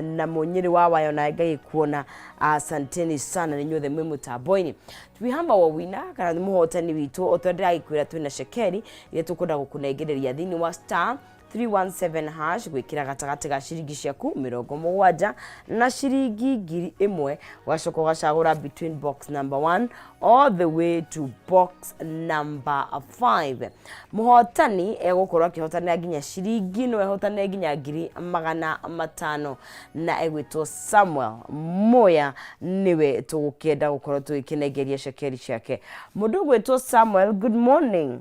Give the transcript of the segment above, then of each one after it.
na munyiri wa wayo na ngai kuona asanteni sana ni nyothe mwe mutaboini twihamba wa wina kana ni muhotani witu otondira ikwira twina shekeri ile tukunda gukunegereria thini wa star 317 hash gwikira gatagati ga ciringi ciaku 70 na ciringi 1000 wacoko gacagura between box number 1 all the way to box number 5 muhotani egukorwa kihotanira ginya ciringi no ehotane ginya 500 na egwitwo Samuel Moya niwe tugukenda gukorwo tukinegeria shekeri ciake mundu gwitwo Samuel. Good morning.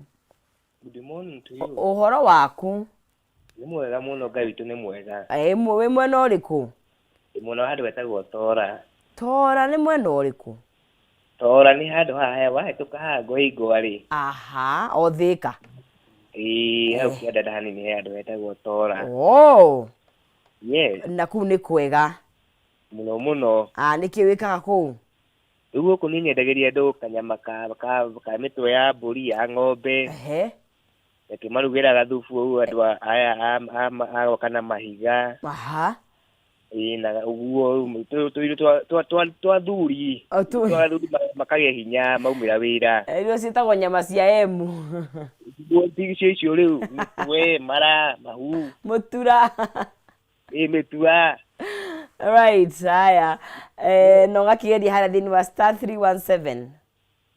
Good morning to you. Uhoro waku? Ni mwega muno Ngai witu ni mwega. We mwena uriku? Muno handu wetagwo Tora. Tora ni mwena uriku? Tora ni handu haya wahituka hago igwari. Aha, o Thika. Hau kianda ndani ni handu wetagwo Tora. Oh. Yes. Na kuu ni kwega. Muno. Niki wikaga kuu? Uguo kuni nyendageria ndu kanyama ka mitwe ya mburi ya ng'ombe. Ehe. Yakimarugira gathufu ugu andu aya kana mahiga. Aha. Na uguo twa thuri. Twa thuri makage hinya maumira wira. Irio citagwo nyama cia emu. Ndigicio icio riu we mara mahu mutura. Metua. Right, haya. No gakigeria hara thini wa star 317.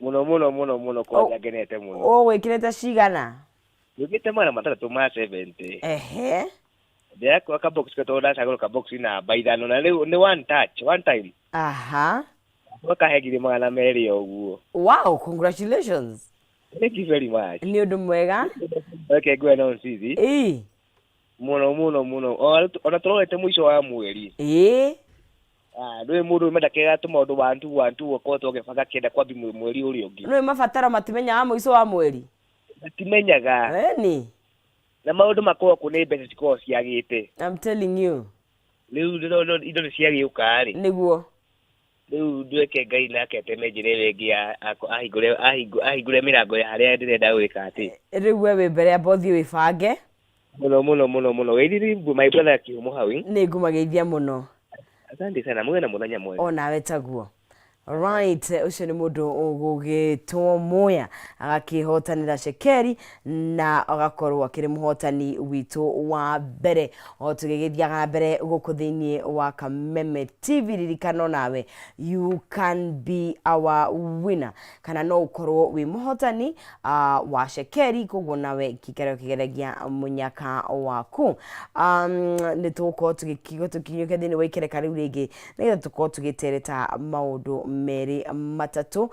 Muno kwa genete muno. Wikirete cigana? Ngite mara matatu ma 70. Ehe. Ndia kwa ka box katonda sagoro ka box na baithano na riu ni one time. Aha. Wakahegire magana meri oguo. Wow, congratulations. Thank you very much. Ni undu mwega. Okay, go on sisi. Muno. Ona turorete mwisho wa mweri. Ndio mundu medakega tumaundu wantu ko tugefanga kenda kwa mweri uri ungi. No mafatara matimenya mwisho wa mweri. Timenyaga. Ni. Na maundu makwa kune mbeca cikoo ciagite. I'm telling you. Riu indo ciagiuka ari. Niguo. Riu ndweke Ngai nake temejire wengi ahingure mirango ya haria ndirenda gwika ati. Riu wewe mbere ya bothi wibange. Muno. Weiriri my brother kiumo hawi. Ni ngumageithia muno. Asante sana mwena muthenya mwega. Ona wetaguo. Right, ucio ni mundu ugugitwo Moya agakihotanira shekeri na agakorwo akiri muhotani witu wa mbere o tugigithiaga mbere guku thiini wa Kameme TV. Ririkano nawe you can be our winner kana no ukorwo wi muhotani wa shekeri koguo nawe kigeregia munyaka waku. Ni tuko tukinyuke thiini wa ikereka riu ringi nigetha tuko tugitereta maundu meri matatu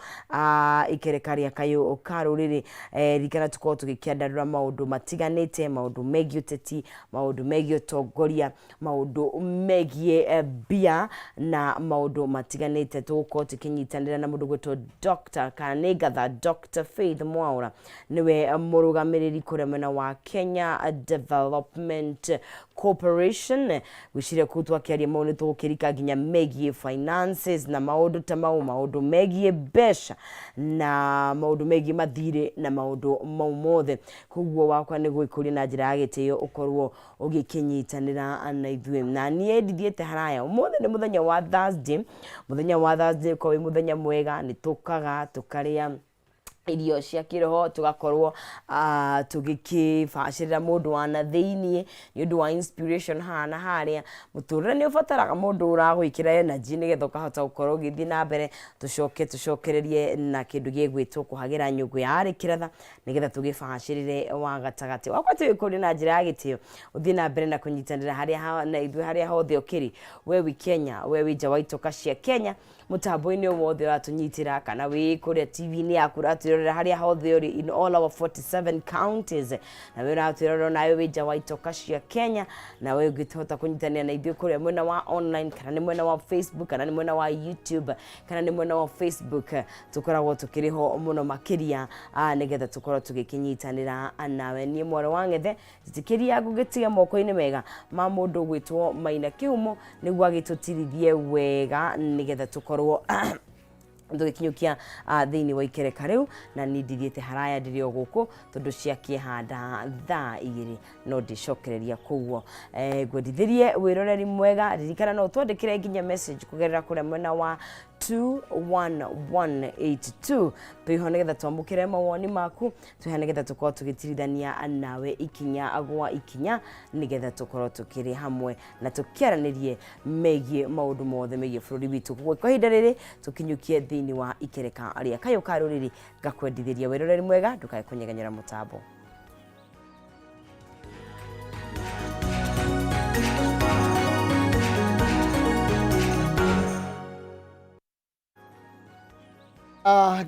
ikerekari Kayu Ka Ruriri. Rikana tuko tugikiandarura maundu matiganite, maundu megie uteti, maundu megie utongoria, maundu megie bia na maundu matiganite. Tuko tukinyitanira na mundu gwitwo Dr. Kanegatha Dr. Faith Mwaura niwe murugamiriri kuremena wa Kenya Development Corporation. Wishire kutwa kiaria maundu tukirika ginya megie finances na maundu maundu megie besha na maundu megie mathire na maundu maumothe. Kuguo wakwa ni gwikuri na njira ya gitio ukorwo ugikinyitanira na ithue na nie ndithiete haraya. Umothe ni muthenya wa Thursday ko wi muthenya mwega ni tukaga tukaria irio cia kiroho tugakorwo tugikibacirira mundu wana thiini ni undu wa inspiration hana haria muturire ni ufataraga mundu uragwikira energy nigetha ukahota gukorwo ugithi na mbere. Tucokererie na kindu gigwitwo kuhagira nyungu ya ari kiratha nigetha tugibacirire wa gatagati wakwa twikuri na njira ya gitio uthi na mbere na kunyitanira haria na ithu haria hothe ukiri we wi Kenya we wi nja wa itoka cia Kenya mutambo-ini wothe watunyitira kana wi kuria TV-ini yaku ratirorera haria hothe uri in all our 47 counties na we ratirorera nayo wi nja wa itoka cia Kenya na we ungihota kunyitania na ithu kuria mwena wa online kana ni mwena wa Facebook kana ni mwena wa YouTube kana ni mwena wa Facebook tukoragwo tukiriho muno makiria nigetha tukorwo tugikinyitanira nawe. Ni mwaro wangethe titikiria gugitiga moko-ini mega ma mundu gwitwo Maina Kihumo niguo agitutirithie wega nigetha tukorwo Ndugikinyukia thiini wa ikereka riu na ni ndithiete haraya ndiri o guku tondu ciakie handa thaa 2 no ndicokereria kuguo gwendithirie wiroreri mwega ririkana no twandikire nginya message kugerera kuria mwena wa 21182 twiho nigetha twamukire mawoni maku twiho nigetha tukorwo tugitirithania nawe ikinya agwa ikinya nigetha tukorwo tukiri hamwe na tukiaranirie megie maundu mothe megie bururi witu kwa ihinda riri tukinyukie thiini wa ikereka aria Kayu Ka Ruriri gakwendithiria wiroreri mwega ndukae kunyeganyera mutambo.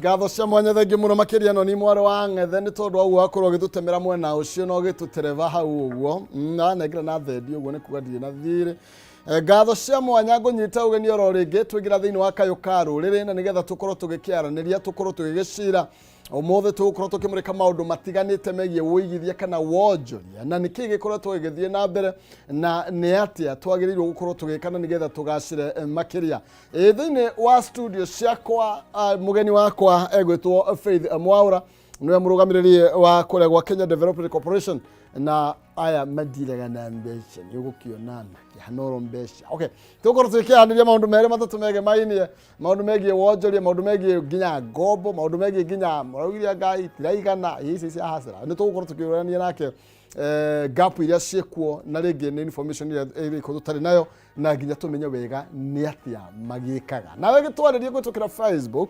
Gatho cia mwanya thengi muno makiria no ni mwaro wa ng'ethe ni tondu agu akorwo gitutemera mwena ucio no gitutereva hau uguo na negira na thendi uguo ni kuga ndire na thire gatho cia mwanya ngunyita ugeni oro ringi twigira thiini wa Kayu Ka Ruriri na nigetha tukorwo tugikiaraniria tukorwo tugigicira umothe tukorwo tukimurika maundu matiganite megie uigithia kana wonjoria na niki gikoretwo gigithie na mbere na ni atia twagirirwo gukorwo tugikana nigetha tugacire makiria thiini wa studio ciakwa mugeni wakwa egwitwo Faith Mwaura niwe murugamiriri wa kuria gwa Kenya Development Corporation na aya madiraga na mbeca ni gukionana kihanoro mbeca okay tukorwo tukiandiria maundu mere matatu mege mainie maundu megie wonjoria maundu megie ginya ngombo maundu megie ginya muragiria ngai tiraigana hici cia hasara ni tukorwo tukiurania nake gap iria ciekuo na ringi ni information iria ko tutari nayo na ginya tumenye wega ni atia magikaga nawe gitwaririe gutukira Facebook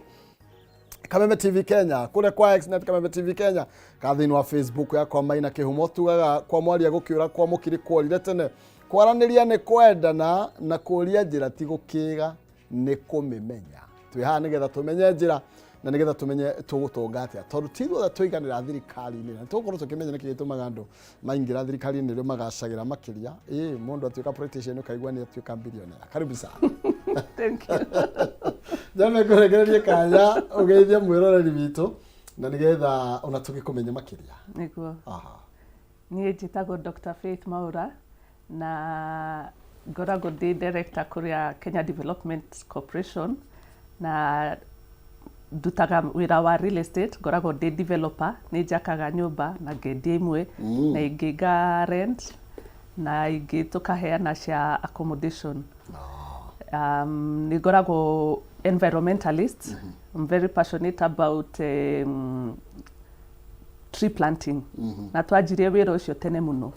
Kameme TV Kenya kule kwa Xnet Kameme TV Kenya kathini wa Facebook ya kwa maina kihumo tugaga kwa mwaria gukiura kwa mukiri kwolire tene kwaraniria ni kwendana na kuria njira ti gukiga ni kumimenya twiha nigetha tumenye njira na nigetha tumenye tugutunga atia tondu titho twiganira thirikari-ini na tukorwo tukimenya niki gitumaga andu maingira thirikari-ini rio magacagira makiria mundu atuika politician ukaigua ni atuika billionaire karibu sana. Thank you. Jame kuregereria kanya ugeithia mwiroreri witu na nigetha ona tugikumenya makiria niguo ni njitagwo Dr. Faith Mwaura na ngoragwo ndi director kuria Kenya Development Corporation na ndutaga wira wa real estate ngoragwo ndi developer ni njakaga nyumba na ngendi imwe na ingiga rent na ingi tukaheana cia accommodation. Nigoragwo environmentalist. I'm very passionate about tree planting. Na twajirie wira ucio tene muno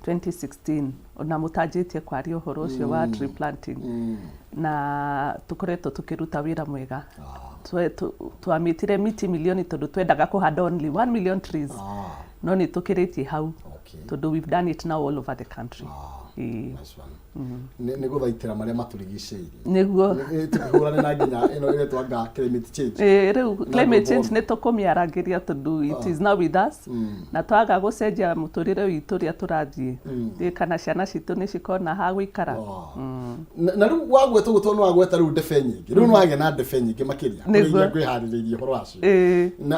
2016 ona mutanjitie kwari uhoro ucio wa tree planting na tukoretwo tukiruta wira mwega twamitire miti milioni tondu twendaga kuhanda only 1 million trees no ni tukiritie hau tondu we've done it now all over the country. Ni guthaitira maria maturigiceirie niguo tukihurana na nginya ino ile twanga climate change riu climate change ni tukumiarangiria tondu it is now with us na twaga gucenjia muturire witu ria turathie kana ciana citu ni cikona ha guikara na riu wagweta guto no wagweta riu ndefe nyingi riu no wage na ndefe nyingi makiria kuria kwihariririe horo acio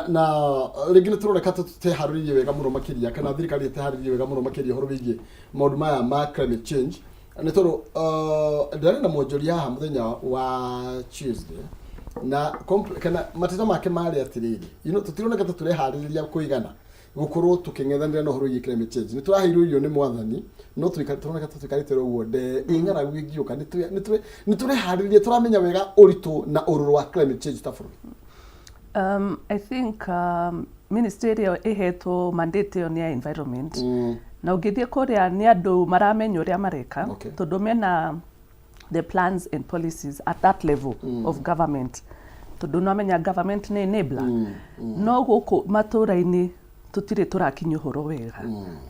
na ringi ni turoreka tuteharirie wega muno makiria kana thirikari iteharirie wega muno makiria horo wigie maundu maya ma climate change ni toro ndari na monjoria ha muthenya wa Tuesday na kana mateta make mari atiriri tutironeka turehaririria kuigana gukorwo tuking'ethanira no horo yi climate change ni turahiirwo irio ni mwathani no turoneka tukarite ro wode ing'ara gwigiuka ni turehaririria turamenya wega uritu na ururu wa climate change tafuru. I think ministry ihetwo mandate on environment na ugithie kuria ni andu maramenya uria mareka tondu mena the plans and policies at that level of government tondu no menya government ni enabler no guku matura-ini tutire turakinya horo wega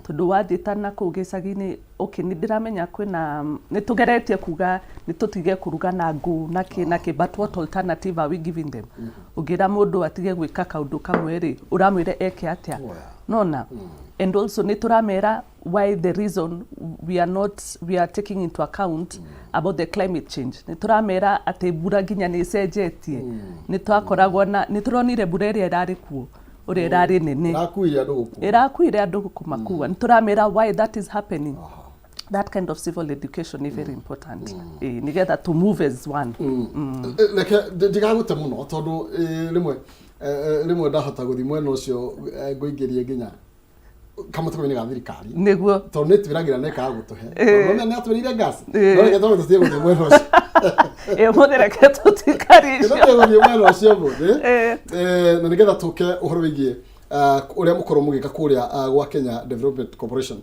tondu wathitana ku gicagi-ini ni ndiramenya kwina ni tugeretie kuga ni tutige kuruga na ngu na ki but what alternative are we giving them ugira mundu atige gwika kaundu kamwe ri uramwire eke atia nona and also ni turamera why the reason we are taking into account about the climate change ni turamera ate bura ginya ni cenjetie ni twakoragwo na ni turonire bura iria irari kuo uri irari nene irakuire andu gukumakua ni turamera why that is happening that kind of civil education is very important. Together to move as one. Like ndigaguta muno tondu rimwe ndahota guthi mwena ucio nguingirie nginya kamutwe ni gathirikari niguo tondu nitwiragira neka gutuhe tondu ne atwirire gas no reke tondu tutie guthi mwena ucio mudere ke tutikari icio no guthi mwena ucio muthe na nigetha tuke uhoro wigie uria mukorwo mugika kuria gwa Kenya Development Corporation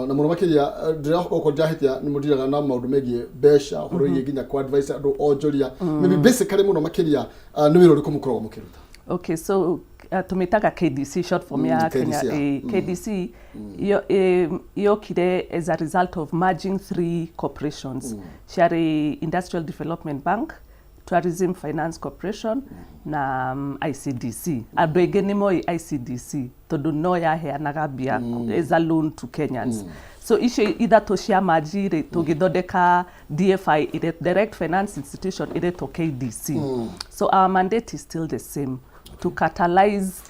na muno makiria ndira njahitia ni mudiraga na maundu megie besha uhoro wigie nginya ku advisor andu onjoria maybe basically muno makiria ni wiro uriku mukorwo mukiruta. Okay, so tumetaga KDC short form ya Kenya. KDC yokire as a result of merging 3 corporations. Share Industrial Development Bank, Tourism Finance Corporation na ICDC. Andu ege ni moi ICDC tondu no yaheanaga mbia as a loan to Kenyans. So icio ithatũ cia majire tugithondeka DFI ire direct finance institution ire to KDC. So our mandate is still the same, to catalyze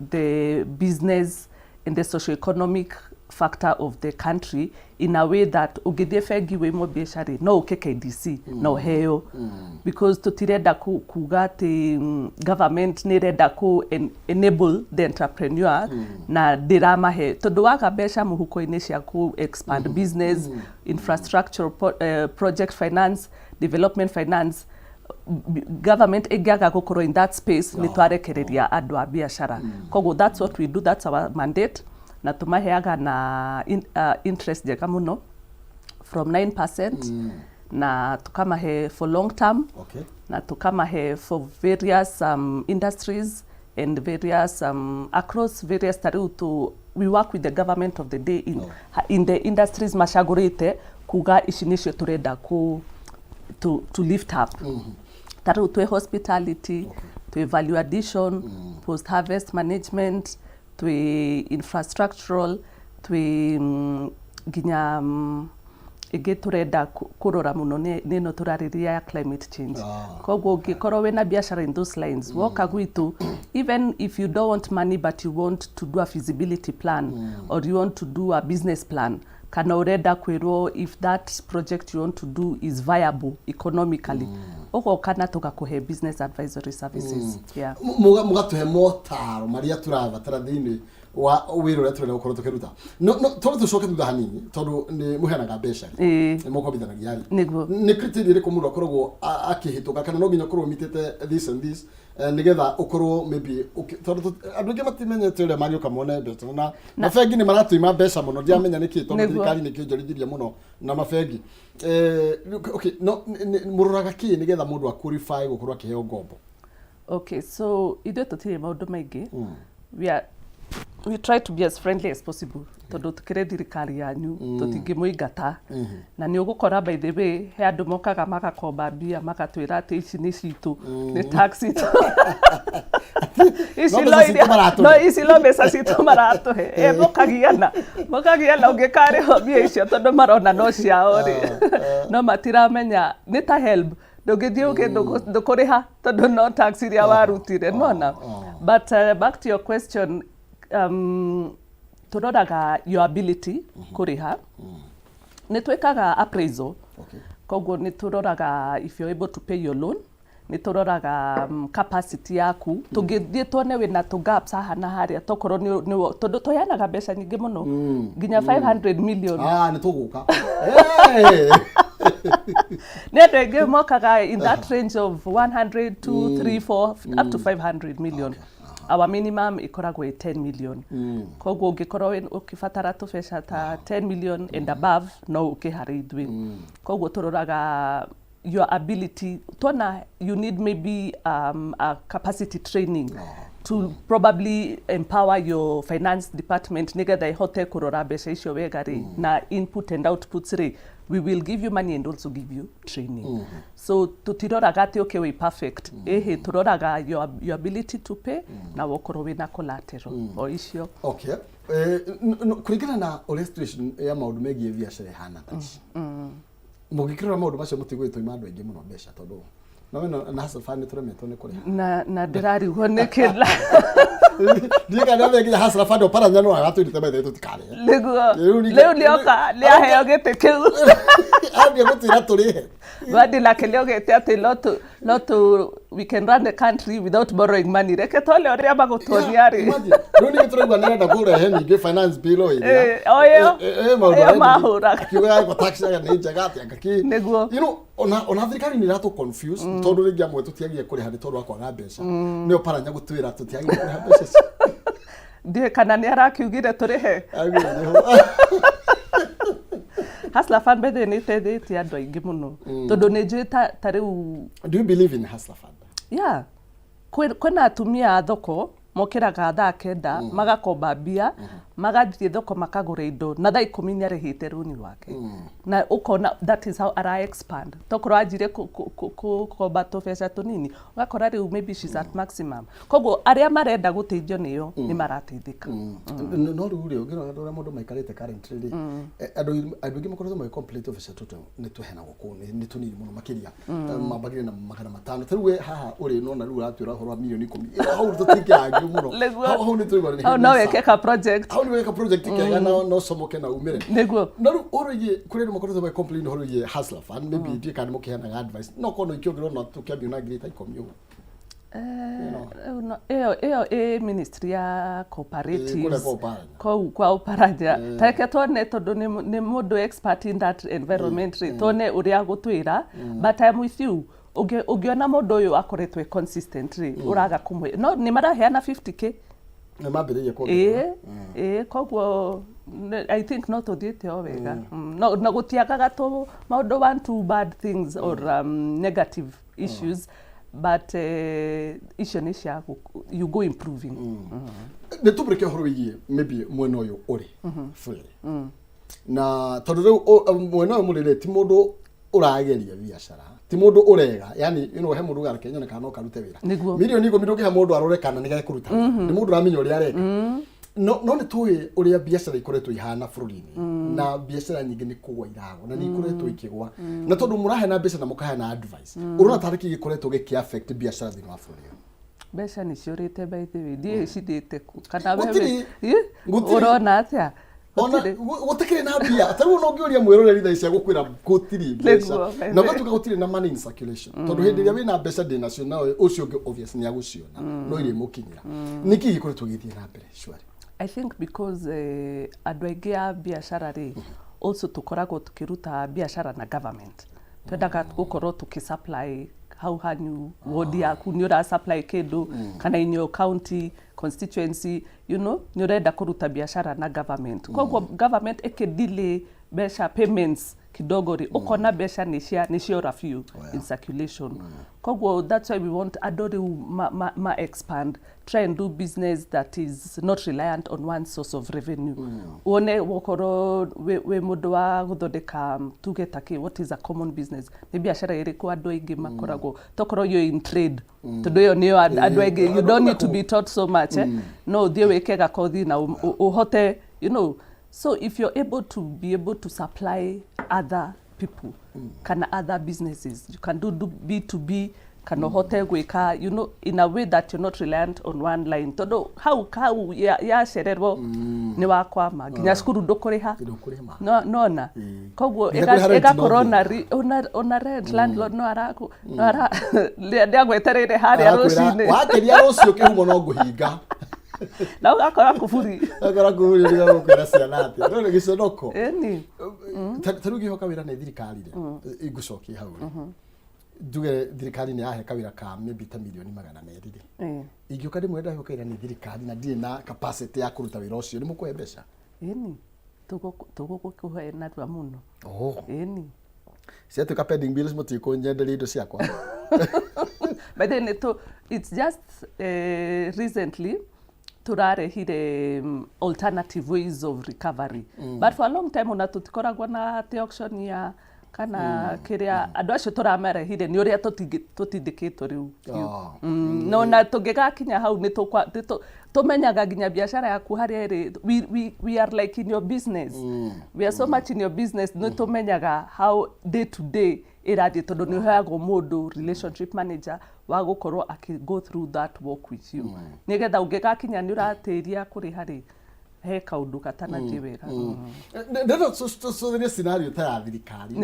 the business and the socio-economic factor of the country in a way that ugithie fengi we mo biashara no uke KDC no heo because tutirenda kuga ati government nirenda ku enable the entrepreneur na diramahe tondu waga besha muhuko-ini cia ku expand business infrastructure project finance development finance government egaga gukorwo in that space ni twarekereria andu a biashara koguo that's what we do, that's our mandate na tumaheaga na interest njega muno from 9% na tukamahe for long term na tukamahe for various industries and various across various tariu we work with the government of the day in the industries mashagurite kuga ici nicio turenda to lift up tariu twe hospitality twe value addition post harvest management twe infrastructural twe ginya ege turenda kurora muno nino turariria ya climate change koguo ngikorwo wena biashara in those lines woka gwitu even if you don't want money but you want to do a feasibility plan or you want to do a business plan kana urenda kwirwo if that project you want to do is viable economically ogo kana tugakuhe business advisory services mugatuhe motaro maria turabatara thini wa wiro ria turenda gukorwo tukiruta no tondu tucoke thutha hanini tondu ni muheanaga mbeca ni mukobithanagia ni criteria iriku mundu akoragwo akihituka kana no nginya korwo mitete this and this nigetha ukorwo maybe tondu andu ingi matimenyete uria magioka mone mbeca na mafengi ni maratuima mbeca muno ndiamenya niki tondu thirikari ni kionjorithirie muno na mafengi okay no muroraga ki nigetha mundu akurify gukorwo akiheo ngombo. Okay, so ithe tutire maundu maingi we try to be as friendly as possible tondu tukire thirikari yanyu tutingimuingata na ni ugukora by the way he andu mokaga magakomba mbia magatwira ati ici ni citu ni taxi isi lo mbeca citu maratuhe mokagiana ungikariho mbia icio tondu marona no ciao ri no matiramenya ni ta help ndugithie ndukuriha tondu no taxi ria warutire nona but back to your question turoraga your ability kuriha ni twekaga appraisal koguo ni turoraga if you're able to pay your loan ni turoraga capacity yaku tugithie tuone wina tu gaps hana haria tokorwo ni tondu toyanaga mbeca nyingi muno nginya 500 million ni tuguka nende mokaga in that range of 100 2 3 4 up to 500 million. Our minimum ikoragwo 10 million. Koguo ngikorwo ukibatara tubeca ta 10 million and above no ukihari idwi. Koguo turoraga your ability tona you need maybe a capacity training to probably empower your finance department nigetha ihote kurora mbeca icio wega ri na input and outputs ri we will give you money and also give you training. So tutiroraga ati okay we perfect turoraga your ability to pay na wokorwo wina collateral o icio. Okay, kuringana na illustration ya maundu megie biashara hana kaci mugikirora maundu macio mutigwitwo imandu aingi muno mbeca tondu na hustle fund turemetwo nĩ kũrĩha na ndirarigwo nĩ kĩla ndiga na nginya hustle fund oparanya no agatwĩrĩte bethe tũtikarĩhe rĩu nĩoka nĩaheo gĩtĩ kĩu ambia gũtwĩra tũrĩhe Wadi la kelio gete ati lot we can run the country without borrowing money. Reke tole ore abagotoniari. Runi gitũraigua nĩrenda kũrehe ningĩ finance bill ĩrĩa. Oyo mahũra. Kiuga kwa tax ya nĩ njega atĩ ngaki. Nĩguo. You know ona thirikari nĩ iratũ confuse tondũ rĩngĩ amwe tũtiagie kũrĩha nĩ tondũ akwaga mbeca. Nĩo paranya gũtwĩra tũtiagie kũrĩha mbeca. Ndiye kana nĩ arakiugire tũrĩhe. Hustler Fund bethe nĩ ĩteithĩtie andũ aingĩ mũno tondũ nĩ njũĩ ta rĩu. Do you believe in Hustler Fund? Yeah. Kwĩna atumia a thoko mokĩraga thaa kenda magakomba mbia magathiĩ thoko makagũra indo na thaa 10 nĩarĩhĩte rũni rwake na ũkona that is how ara expand tokorwo anjire kũkomba tũbeca tũnini ũgakora rĩu maybe she's at maximum koguo arĩa marenda gũteithio nĩyo nĩ marateithĩka no rĩu rĩu ngĩrora andũ arĩa mũndũ maikarĩte currently andũ aingĩ makoretwo mai complete tũbeca tũtũ nĩ tũhena gũkũ nĩ tũnini mũno makĩria mambagĩrĩria na magana matano tarĩu haha ũrĩ nona rĩu ũratwĩra ũhoro wa milioni 10 hau tũtingĩangĩ mũno hau nĩ tũigua nĩ no weke ka project hau nĩ weka project kega no somoke na umire nĩguo na rĩu ũrĩgie kũrĩ andũ makoretwo mai complain ũhoro wĩgiĩ Hustler Fund maybe ndiĩ kana mũkĩheanaga advice no kono ikĩongererwo na tũkĩambia na ngiri ta 10 ĩyo ministry ya cooperatives kwa Uparaja tareke tuone tondũ nĩ mũndũ expert in that environment tuone ũrĩa gũtwĩra but I'm with you ũngĩona mũndũ ũyũ akoretwo consistent ũraga kũmwe no nĩ maraheana 50k nĩ mambĩrĩria kuongerera koguo I think no tũthiĩte o wega na gũtiagaga maũndũ one two bad things or negative issues but icio nĩ cia you go improving nĩ tũbũrĩke ũhoro wĩgiĩ maybe mwena ũyũ ũrĩ bũrũri na tondũ rĩu mwena ũyũ mũrĩrĩ ti mũndũ ũrageria biacara ti mũndũ ũrega yani he mũndũ gara Kenya kana no karute wĩra milioni 10 ndũngĩhe mũndũ arore kana nĩ gekũruta nĩ mũndũ uramenya ũrĩa areka no nĩ tũĩ ũrĩa biacara ikoretwo ihana bũrũri-inĩ na biacara nyingĩ nĩ kũgwa iragwa na nĩ ikoretwo ikĩgwa na tondũ mũrahe na mbeca na mũkaheana advice ũrona tarĩki gĩkoretwo gĩkĩ-affect biacara thĩinĩ wa bũrũri mbeca nĩ ciũrĩte by the way ndiĩ cithĩte kana wewe ũrona atĩa gũtikĩrĩ na mbia tarĩu no ngĩũria mwĩroreri thaa cia gũkwĩra gũtirĩ mbeca na gũtuĩka gũtirĩ na money in circulation tondũ hĩndĩ ĩrĩa wĩna mbeca ndĩ nacio nawe ũcio ũngĩ obvious nĩ agũciona no irĩ mũkinyĩra nĩkĩ gĩkoretwo gĩthiĩ na mbere shwari I think because andũ aingĩ a biacara also tukoragwo tukiruta biacara na government twendaga gũkorwo tukisupply hau hanyu wodi yaku nĩ ũra supply kĩndũ kana in your county constituency you know nĩ ũrenda kũruta biacara na government koguo government delay mbeca payments kidogo ukona mbeca nĩ ciora few in circulation koguo that's why we want andũ rĩu ma expand try and do business that is not reliant on one source of revenue one wokorwo we mũndũ wa gũthondeka tuge take what is a common business nĩ biacara ĩrĩkũ andũ aingĩ makoragwo tokorwo you're in trade tondũ ĩyo nĩyo andũ aingĩ you don't need to be taught so much no thiĩ wĩke gakothi na ũhote you know so if you're able to supply other people kana other businesses you can do B2B kana hote gwika you know in a way that you're not reliant on one line todo how ya shererwo ni wakwama nginya cukuru ndukuriha no koguo ega corona ona rent landlord no ara ndiagweterere haria rucini wakiria rucio kihumo no nguhinga na ugakora kuburi ndio gũkwĩra ciana atĩ no nĩ gĩconoko tarĩu ngĩhoka wĩra nĩ thirikari rĩ igucokia hau nduge thirikari nĩ yahe kawĩra ka maybe ta milioni 200 ingĩũka ndĩmwe ndahoka wĩra nĩ thirikari na ndirĩ na capacity ya kũruta wĩra ũcio nĩ mũkũhe mbeca tũgũkũhe narua mũno ciatuĩka pending bills mũtikũnyenderia indo ciakwa but then it's just recently turarehire alternative ways of recovery but for a long time ona tutikoragwo na auction ya kana kiria andũ acio turamarehire nĩ ũrĩa tutindĩkĩtwo rĩu no na tũngĩgakinya hau nĩ tũmenyaga nginya biacara yaku harĩa ĩrĩ we are like in your business we are so much in your business nĩ tũmenyaga how day to day irathi tondu ni heagwo mundu relationship manager wa gukorwo go through that work with you nigetha ungigakinya ni uratiria kuri hari he kaundu katanathie wega ndio so scenario ta ya thirikari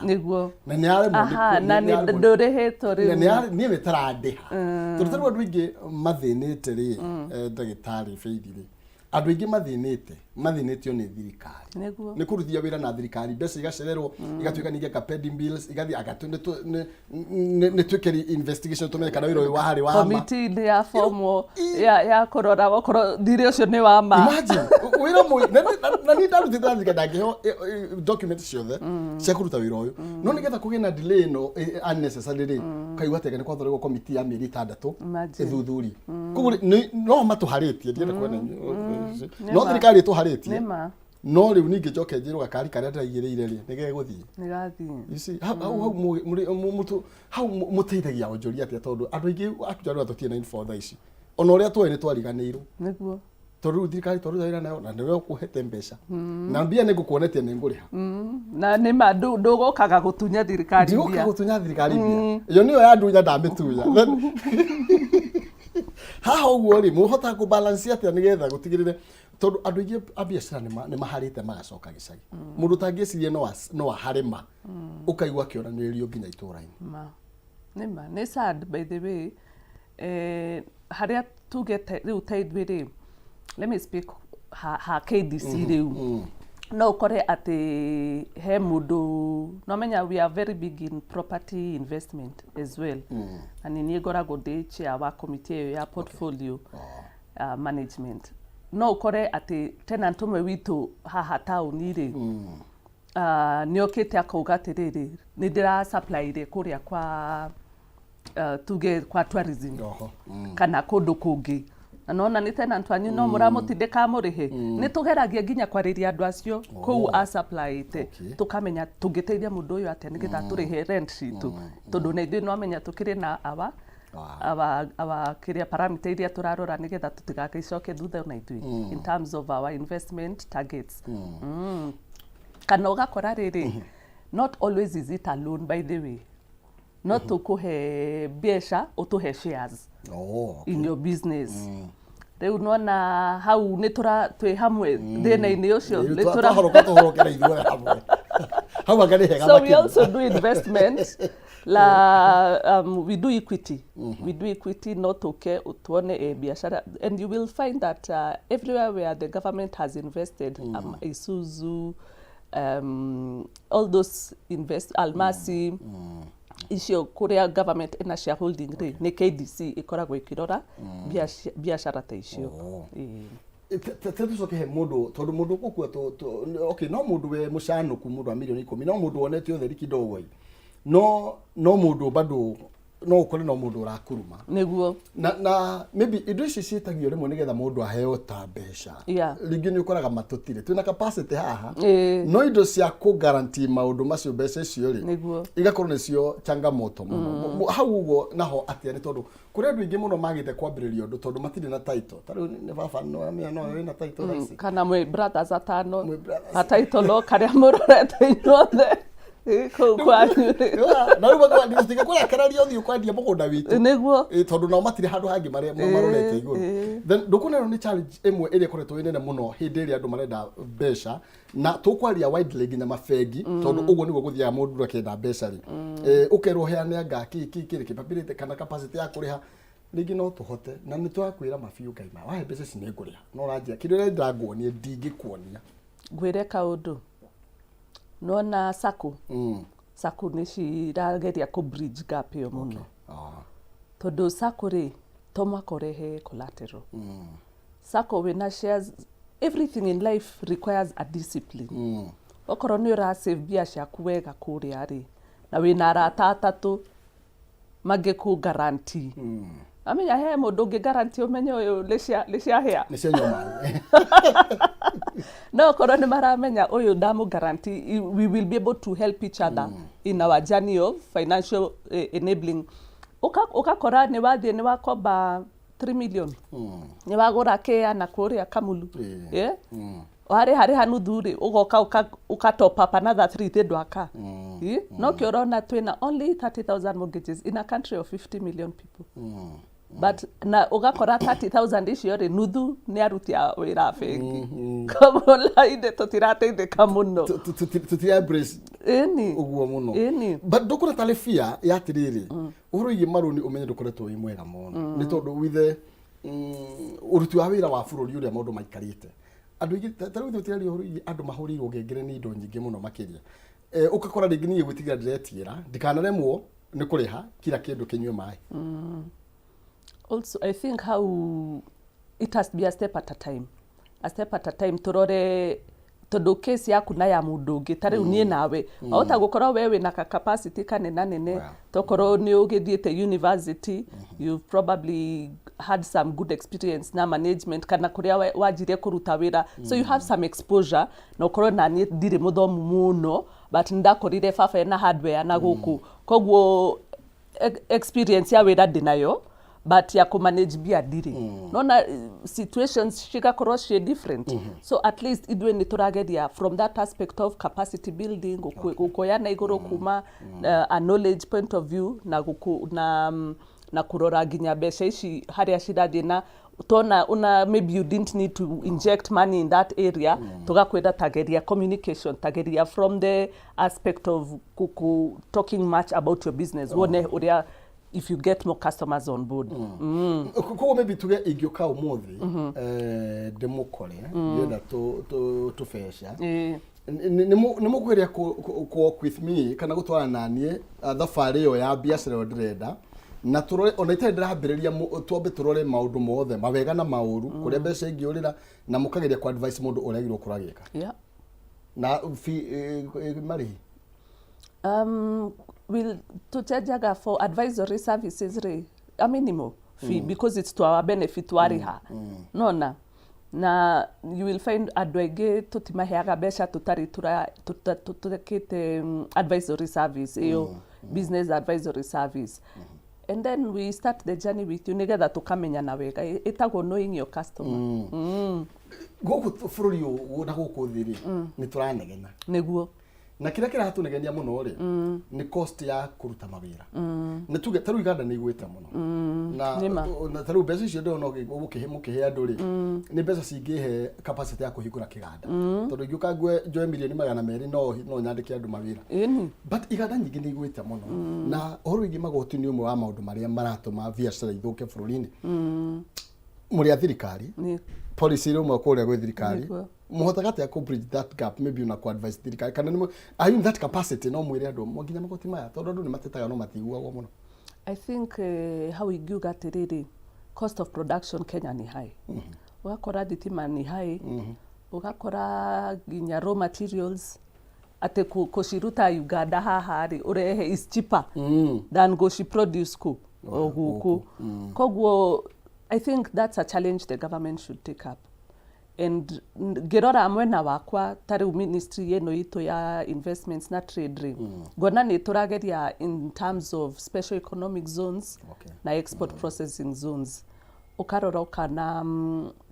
niguo na ni ale mundu na ni ndurihetwo ri ni wetarandiha turutarwa andu ingi mathinite ri ndagitari feidire andu ingi mathinitio ni thirikari ni kuruthia wira na thirikari mbeca igacererwo igatuika ninge ka pending bills igathi agatunde ni twikeri investigation tumenye kana wira wa hari wa ma committee ni ya formal ya korora gokoro thire ucio ni wa ma imagine wira mu na ni ndaruthi thirikari ndangiheo document ciothe cia kuruta wira uyu no nigetha kugina delay no unnecessarily kaigwa tege ni kwathorego committee ya miri 6 ithuthuri kugu no matuharitie ndienda kuona no thirikari tuharitie no riu ninge njoke njiro gakari karia ndaigireire ri nige guthii you see how mutu how muteithagia onjoria atia tondu andu ingi atujaru atutie na info tha ici ona uria tuwe ni twariganirwo niguo tondu thirikari twaruta nayo na niwe ukuhete mbeca na mbia ni ngukuonetie ni nguriha na ni ma ndugukaga gutunya thirikari mbia ndugukaga gutunya thirikari mbia iyo niyo ya ndunya ndamitunya haha uguo ri muhota ku balance atia nigetha gutigirire tondu andu ingi abiacara ni maharite magacoka gicagi mundu tangicirie no aharima ukaigwa kionanirio nginya ituraini ni sad by the way haria tugete riu taithwiri let me speak ha KDC riu no ukore ati he mundu no menya we are very big in property investment as well and ni ngoragwo ndi chair wa committee ya portfolio management no ukore ati tenant umwe witu haha tauni ri ni okite akauga atiriri ni ndira supply ri kuria kwa tuge kwa tourism kana kundu kungi na nona ni tenant wanyu no muramutindika murihe ni tugeragia nginya kwariria andu acio kou a supply te tukamenya tungiteithia mundu uyu atia nigetha turihe rent citu tondu na ithuĩ no amenya tukiri na awa kiria parameter iria turarora nigetha tutigagaicoke thutha na ithuĩ in terms of our investment targets kana ugakora riri not always is it alone by the way not tukuhe biesha utuhe shares in your business riu nona hau ni twi hamwe thina-ini ucio ni turahorokera ithuĩ hamwe hau angani hega so we also do investment we do equity we do equity not okay utuone biashara and you will find that everywhere where the government has invested Isuzu all those Almasi icio kuria government ina shareholding ri ni KDC ikoragwo ikirora biashara ta icio tucoke he mundu tondu mundu gukua okay no mundu we mucanuku mundu wa milioni 10 no mundu wonete utheri kidogo no mundu bado no ukore no mundu urakuruma niguo na maybe indo ici cietagio rimwe nigetha mundu aheo ta mbeca ringi ni ukoraga matutire twina capacity haha no indo cia ku guarantee maundu macio mbeca icio ri igakorwo nicio changamoto muno hau uguo naho atia ni tondu kuri andu ingi muno magite kwambiriria undu tondu matire na title tari ni baba no na title raisi kana mwe brothers atano a title no karia murorete inyothe na ruba kwa ndiga kora kararia uthi ukwandia mugunda witu niguo tondu no matire handu hangi marorete iguru then ndukuna ni challenge emwe iri koretwo inene muno hindi iri andu marenda mbeca na tukwaria widely nginya mafegi tondu uguo niguo guthia mundu akenda mbeca ri ukerwo heane anga kiri capability kana capacity ya kuriha ringi no tuhote na ni twakwira mafiu ngai ma wahe mbeca cine nguriha no ranjia kirire ndanguonie ndingikuonia ngwire kaundu nona sako sako ni cirageria ku bridge gap yo muno tondu sako ri tomakorehe collateral sako wina shares everything in life requires a discipline okorwo ni ura save bia ciaku wega kuria ri na wina arata atatu magiku guarantee amenya he mundu ungi guarantee umenye uyu licia hea ni nyoma no korwo ni maramenya uyu ndamu guarantee we will be able to help each other in our journey of financial enabling ukakora ni wathie ni wakomba 3 million ni wagura kia na kuria kamulu Hari hanuthu ri ugoka uka top up another 3 tedwaka. No kiorona twina only 30,000 mortgages in a country of 50 million people. But na ugakora 30,000 icio ri nuthu ni arutia wira bengi. Kamola inde tutirateithika muno. Tutia embrace. Uguo muno. But ndukura talefia ya tiriri. Uhoro yi maruni umenye ndukoretwo wi mwega muno. Ni tondu withe uruti wa wira wa bururi uria maundu maikarite. Andu ingi taru thutiri uhoro yi andu mahurirwo ngengere ni indo nyingi muno makiria. Ukakora ringi ni gwitigira diretiera ndikanaremwo ni kuriha kila kindu kinywe mai. Also, I think how it has to be a step at a time. A step at a time. Turore tondu case yaku na ya mundu ungi tari unie nawe. Ota gukorwo wewe na capacity kanena nene. Tokorwo ni ugithiete university, you've probably had some good experience na management kana kuria wajire kuruta wira. So you have some exposure. Na ukorwo na ni ndire muthomu muno, but ndakorire fafa na hardware na guku. Kogwo experience ya wira dinayo. But ya manage bia diri. Nona situations shigakorwo she different. So at least idwe ni turageria from that aspect of capacity building, ukoya na igoro kuma a knowledge point of view na kurora ginya besha ici haria shirathi na tona maybe you didn't need to inject money in that area. Tugakwenda tageria communication, tageria from the aspect of talking much about your business. Wone uria if you get more customers on board. Ko maybe tuge igioka umuthi demokore yenda to fesha. Nimo kweria ko work with me kana gutwara nanie thafari yo ya biashara yo ndirenda na turore ona itendiraambiriria twambe turore maundu mothe mawega na mauru kuria mbeca ingiurira na mukageria ku advice mundu uregirwo kuragika. Na mari will to charge for advisory services a minimal fee because it's to our benefit wariha. Nona na you will find adwege tutimaheaga besha tutari tutakite advisory service business advisory service. And then we start the journey with you together to kamenya na wega itago knowing your customer. Goku fururi na goku thiri ni turanegena neguo na kira kira hatunegenia muno ri ni cost ya kuruta mawira ni tuge taru iganda ni igwita muno na taru mbeca icio ndo no gukihe andu ri ni mbeca cingihe capacity ya kuhingura kiganda tondu ingiuka njoe milioni 200 no nyandike andu mawira but iganda nyingi ni igwita muno na horo ingi magoti ni umwe wa maundu maria maratuma biashara ithuke bururi-ini muri a thirikari policy rumwe kuria gwe thirikari muhotagate ya bridge that gap maybe una ku advice thirikari kana ni are you in that capacity no mwire andu nginya magoti maya tondu andu ni matetaga no matiguagwo muno. I think how we go at the cost of production Kenya ni high. Ugakora thitima ni high. Ugakora ginya raw materials ate kushiruta Uganda haha ri urehe is cheaper than go she produce ku oguku. Kogwo I think that's a challenge the government should take up. And gerora mwena wakwa tari ministry yeno ito ya investments na trade ring. Gona ni turageria in terms of special economic zones na export processing zones. Ukaroroka na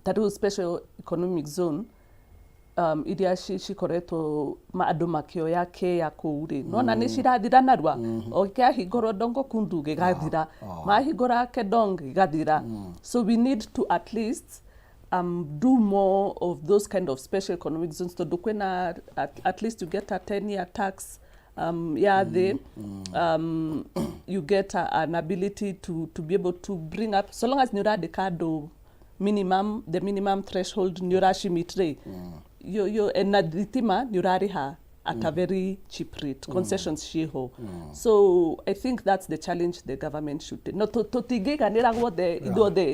tari special economic zone iria shikoreto maandu makio yake ya kuuri nona ni shirathira narwa okia higoro dongo kundu gigathira mahigora kedong gigathira. So we need to at least do more of those kind of special economic zones to do kwena at least you get a 10-year tax you get an ability to be able to bring up so long as nyura de kado the minimum threshold nyura shimitre yo enadhitima nyurariha at a very cheap rate concessions shiho. So I think that's the challenge the government should take. No to tigiganira what the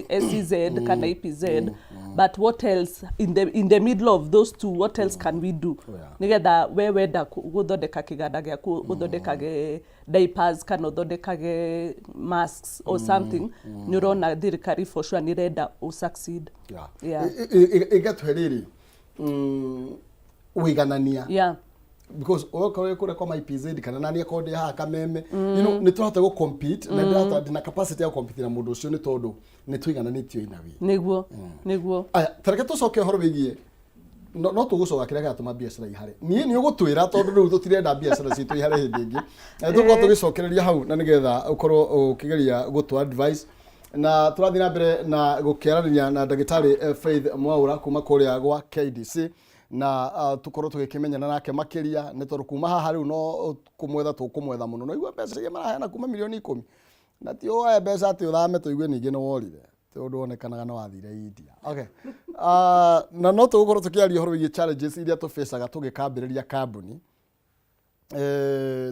SEZ kana EPZ but what else in the middle of those two what else can we do? Nigeda where da guthodeka kiganda gyaku guthodekage diapers kana guthodekage masks or something nurona thirikari for sure nirenda u succeed. Igatweriri uiganania because okore kure kwa IPZ kana nani akode ha Kameme you know ni turahota go compete na ndata na capacity ya compete na mundu ucio ni tondu ni tuigananitio inawi niguo aya tareke tucoke horo bigie no tugucoka kira gatuma biacara ihare ni ugutwira tondu riu tutirenda biacara citu ihare hindi ingi tuko tugicokereria hau na nigetha ukorwo ukigeria gutu advice na turathi na mbere na gukiarania na ndagitari Faith Mwaura kuma kuria gwa KDC na tukorwo tugikimenyana nake makiria ni tondu kuma haha riu no kumwetha tukumwetha muno no igwa mbeca iria marahena kuma milioni 10 na ti oya mbeca ati uthame tuigue ningi no worire tondu onekanaga no wathire India. Okay. Na no tugukorwo tukiaria horo wigi challenges iria tufacaga tugikambiriria kambuni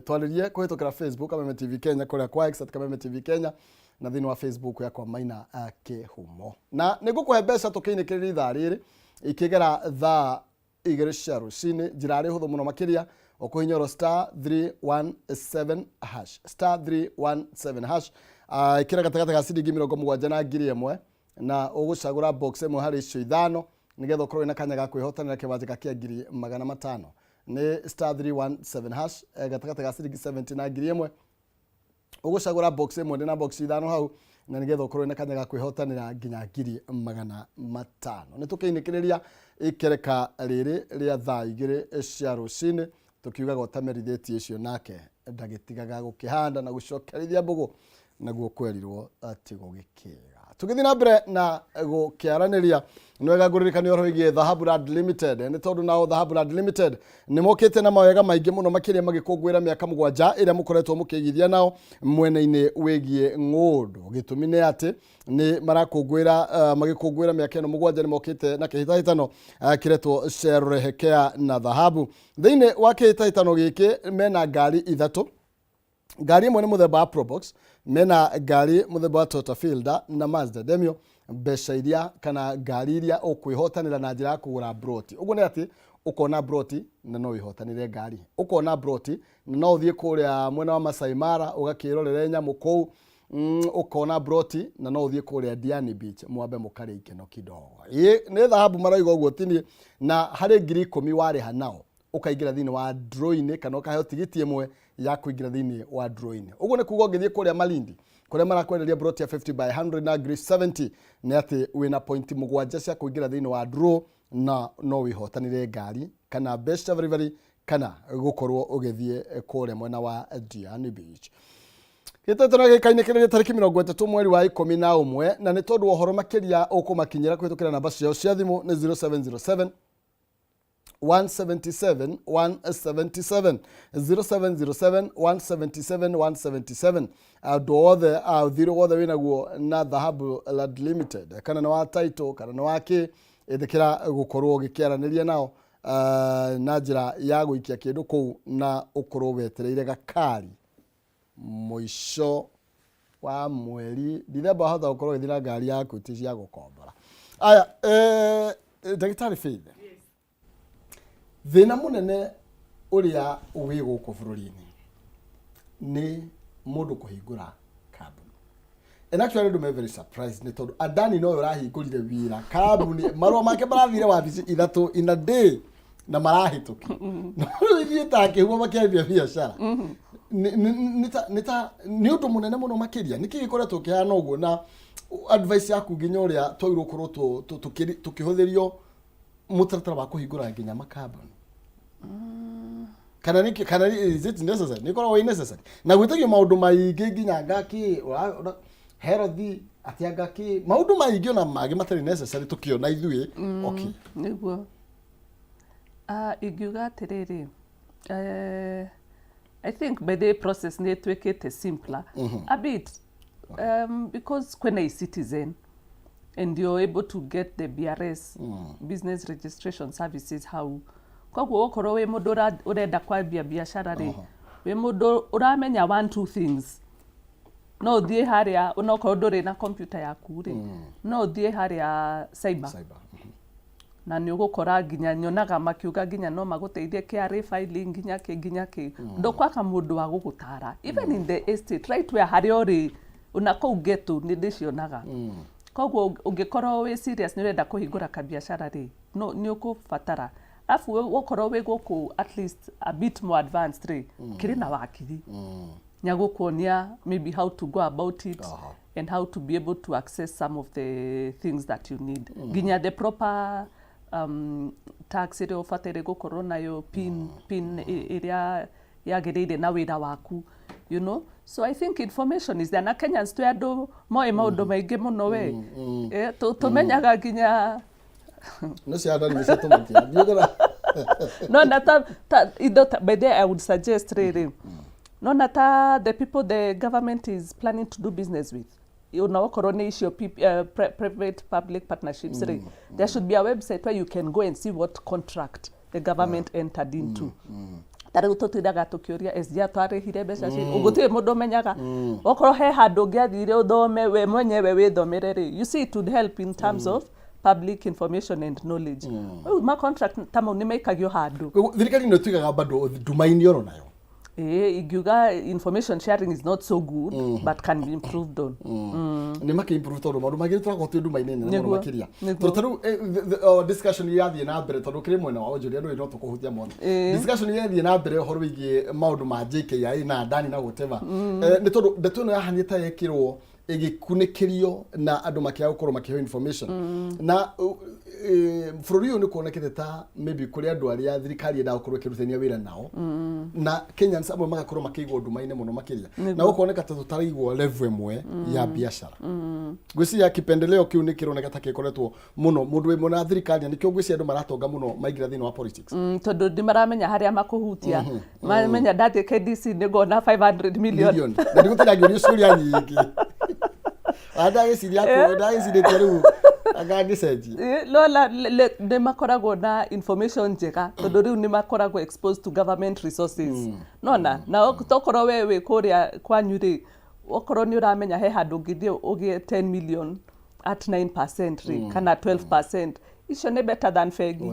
twaririe kuhitukira Facebook Kameme TV Kenya, kuria kwa X @Kameme TV Kenya na thini wa Facebook yakwa Maina Kihumo. Na nigukuhe mbeca tukiinikirira ithaa riri ikigera thaa 2 cia rucini njirari huthu muno makiria okuhinyoro *317# *317# ikira gatagata ga ciringi 70 na ngiri 1 na ugucagura box imwe hari icio ithano nigetha ukorwo na kanya ga kwihotanira kibanja kia ngiri 500 ni *317# gatagata ga ciringi 70 na ngiri 1 ugucagura box imwe na box ithano hau na nigetha ukorwo na kanya ga kwihotanira nginya ngiri 500 ni tukiinikiriria ikereka riri ria thaa 2 cia rucini tukiugaga utamerithitie icio nake ndagitigaga gukihanda na gucokerithia mbugu naguo kwerirwo ati gugikiga tugithi na mbere na gukiaraniria nwega nguririkani horo igie Dhahabu Land Limited ni tondu nao Dhahabu Land Limited ni mokite na mawega maingi muno makiria magikungwira miaka 7 iria mukoretwo mukigithia nao mwena-ini wigie ng'undu gitumi ni ati ni marakungwira magikungwira miaka 7 ni mokite na kihitahitano kiretwo Sherehekea na Dhahabu thiini wa kihitahitano giki mena ngari ithatu. Ngari imwe ni muthemba wa Probox, mena ngari muthemba wa Toyota Fielder na Mazda Demio. Mbeca iria kana ngari iria ukwihotanira na njira ya kugura broti. Uguo ni ati ukona broti na no ihotanire ngari. Ukona broti na no uthie kuria mwena wa Masai Mara ugakirorere nyamu kou. Ukona broti na no uthie kuria Diani Beach mwambe mukare ikeno kidogo. Ni Dhahabu maraiga uguo tini na hari ngiri 10 wari hanao ukaingira thini wa draw-ini kana ukaheo tigiti imwe ya kuingira thini wa draw-ini. Uguo ni kugo ngithie kuria Malindi kuria marakwenderia broti ya 50 by 100 na ngiri 70 ni ati wina point 7 cia kuingira thini wa draw na no wihotanire ngari kana best delivery kana gukorwo ugithie kuria mwena wa Diani Beach. Gitetana gikainikiriria tariki 30 mweri wa 11 na ni tondu ohoro makiria ukumakinyira kuhitukira namba ciao cia thimu ni 0707 177 177 0707 177 177 doothe thiro wothe winaguo na Dhahabu Land Limited kana na wa title kana na waki ithikira gukorwo gikiaraniria nao na njira ya guikia kindu kou na ukorwo wetereire gakari muico wa mweri Dithemba hotha ukorwo githira ngari yaku ti cia gukombora. Aya Ndagitari Faith, thina munene uria wi guku bururi-ini ni mundu kuhingura kambuni. And actually I'm very surprised ni tondu Adani no urahingurire wira kambuni marwa make marathire wabici ithatu in a day na marahituki no ithie take huwa makiambia biashara ni undu munene muno makiria niki gikoretwo kihana uguo na advice yaku nginya uria twairwo korwo tukihuthirio mutaratara wa kuhingura nginya makambuni. Kana is it necessary? Nikora we necessary. Na gwitagio maundu maingi nginya ngaki healthy atianga ki maundu maingi ona magi matari necessary tukiona ithui. Okay. Niguo. Igiuga atiriri. I think by the process ni twekete simpler a bit. Because when a citizen and you're able to get the BRS business registration services how koguo okoro we mundu urenda kwambia biashara ri we mundu uramenya 1-2 things no thie haria unokorwo nduri na computer yaku ri no thie haria cyber na ni ugukora nginya nyonaga makiuga nginya no maguteithie KRA filing nginya ki ndokwaka mundu wa gugutara even in the estate right where haria uri unakou getu ni ndicionaga koguo ungikorwo we serious ni urenda kuhingura kabiashara ri no ni ukubatara afu wokorwo we guku at least a bit more advanced ri kiri na wakiri nyagukuonia maybe how to go about it and how to be able to access some of the things that you need ginya the proper tax ĩrĩa ũbataire gũkorwo nayo, pin ĩrĩa yagĩrĩire na wĩra waku, you know. So I think information is there. Na Kenyans twĩ andũ moĩ maũndũ maingĩ mũno we. Tũmenyaga nginya no ciada nĩ citũmakia. No, by the I would suggest really. No, the people the government is planning to do business with. You know, private public partnerships. There should be a website where you can go and see what contract the government entered into. Tare utotiraga tukioria SDA twarihire mbeca ci ugutie mundu menyaga okorwo he handu ngiathire uthome we mwenyewe withomerere. You see, it would help in terms of public information and knowledge. Ma contract tamo ni maikagio handu thirikari no tuigaga bado ndumaini oro nayo. Igiuga information sharing is not so good, but can be improved on. Ni maki improve todo maru magire twago tu ndumaini ne no makiria to taru discussion yathie na mbere todo kire mwena wa onjoria no ino tukuhutia mwana discussion yathie na mbere horo wigie maundu ma JKI na ndani na whatever ni todo ndeto no yahanyita yekirwo igikunikirio na andu makia gukorwo makiheo information na bururi uyu ni kuonekete ta maybe kuri andu aria thirikari enda gukorwo kirutania wira nao na Kenyans amwe magakorwo makigwo ndumaine muno makiria na gukoneka ta tutaraigwo level imwe ya biashara gwiciria kipendeleo kiu ni kironeka ta kikoretwo muno mundu we mona thirikari nikyo gwiciria andu maratonga muno maigira thini wa politics tondu ndi maramenya haria makuhutia maramenya ndati KDC nigona 500 million na ndigutiragia ni curia nyingi ada giciria ko da giciria riu agagicenji lola ne makoragwo na information njega tondu riu ni makoragwo exposed to government resources nona na tokorwo wewe kuria kwanyuri okorwo ni uramenya he handu ngithie ugie 10 million at 9% kana 12%, icio ni better than fegi.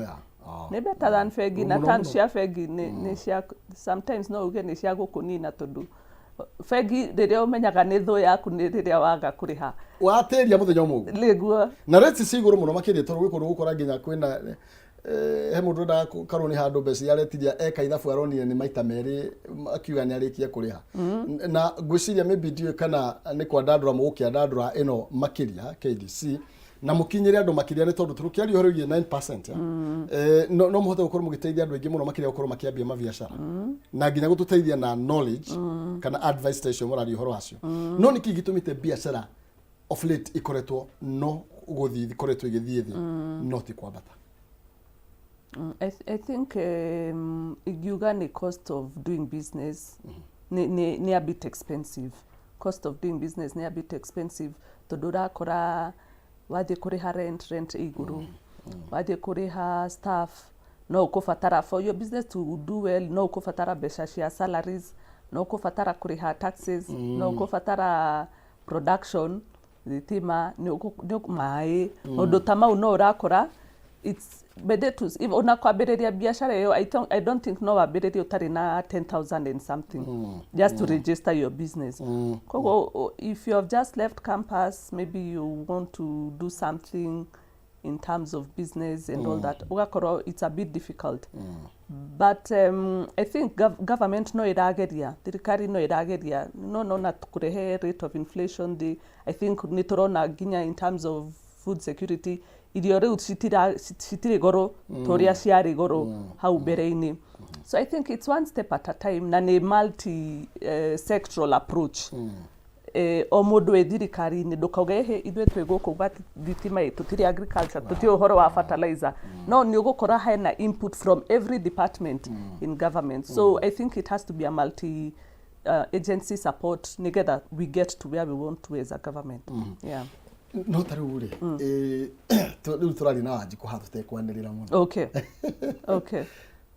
Ni better than fegi na tan cia fegi ni cia sometimes no uge ni cia gukunina tondu fegi riria umenyaga ni thu yaku ni riria waga kuriha wateria muthenya umwe liguo na reti siguru muno makiria tondu gukuru gukora nginya kwina he mundu da karoni handu beci yaretiria eka ithabu aronire ni maita meri akiuga ni arikia kuriha na gwiciria maybe ndiwe kana ni kwa dadura mukia dadura ino makiria KDC na mukinyire andu makiria ni tondu turukiario horo 9% no muhote gukorwo mugiteithia andu aingi muno makiria gukorwo makiambia mabiashara na nginya gututeithia na knowledge kana advice station morari horo acio no niki gitumite biashara of late ikoretwo no guthi ikoretwo igithie thi no ti kwambata. I think igiuga ni cost of doing business ni a bit expensive. Cost of doing business ni a bit expensive. Todora kora waje kuriha rent iguru waje kuriha staff no kufatara for your business to do well no kufatara besha cia salaries no kufatara kuriha taxes no kufatara production thitima no mai ondo tamau no urakora it's better to if ona kwambiriria biashara yo I don't think no wambiriria utari na 10,000 and something just to register your business. Kogo if you have just left campus, maybe you want to do something in terms of business and all that, ugakoro it's a bit difficult. But I think government no irageria thirikari no irageria no na kurehe rate of inflation I think nitorona ginya in terms of food security irio riu citire goro toria ciari goro hau mbere-ini. So I think it's one step at a time na ni multi sectoral approach. O mundu we thirikari ni ndukaugehe ithwe twi guku thitima tutiri agriculture tuti uhoro wa fertilizer no ni ugukora hena input from every department in government. So I think it has to be a multi agency support together we get to where we want to as a government. Yeah. No tarure riu turari na wanji kuhathu te kwanirira muno. Okay. Okay.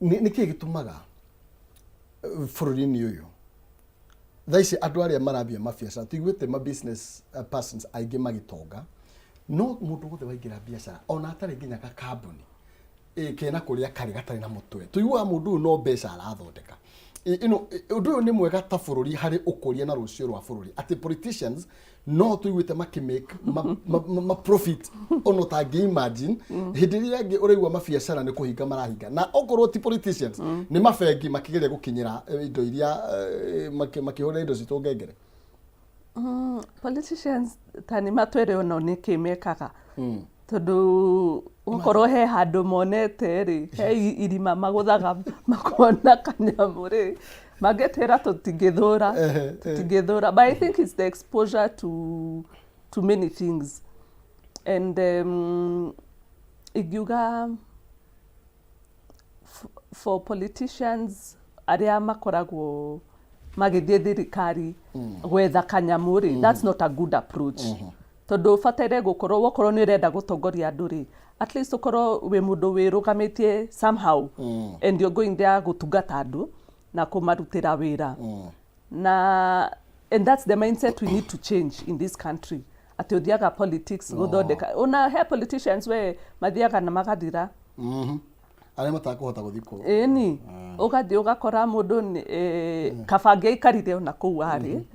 Niki gitumaga bururi-ini uyu thaici andu aria marambia mabiacara tuiguite ma business persons aingi magitonga no mundu guthe waingira biacara ona atari nginya ka kambuni kena kuria kari gatari na mutwe tuigua mundu no mbeca arathondeka undu uyu ni mwega ta bururi hari ukuria na rucio rwa bururi ati politicians no tuiguite makimake ma profit ono tangi imagine hindi ria ngi uraigua mabiacara ni kuhinga marahinga na okorwo ti politicians ni mabengi makigeria gukinyira indo iria makihora indo citungengere. Politicians tani matwere ono ni kimekaga tondu gukorwo he handu monete ri he irima maguthaga makona kanyamu ri magetera tutingithura but I think it's the exposure to many things and igiuga for politicians aria makoragwo magithie thirikari gwetha kanyamu ri that's not a good approach tondu fataire gukorwo ni urenda gutongoria andu ri at least ukorwo we mundu wirugamitie somehow and you're going there gutungata andu na kumarutira wira na and that's the mindset we need to change in this country ati uthiaga politics guthondeka una he politicians we mathiaga na magathira aria matakuhota guthiko ni ugathi ugakora mundu kabange ikarire ona kuu ari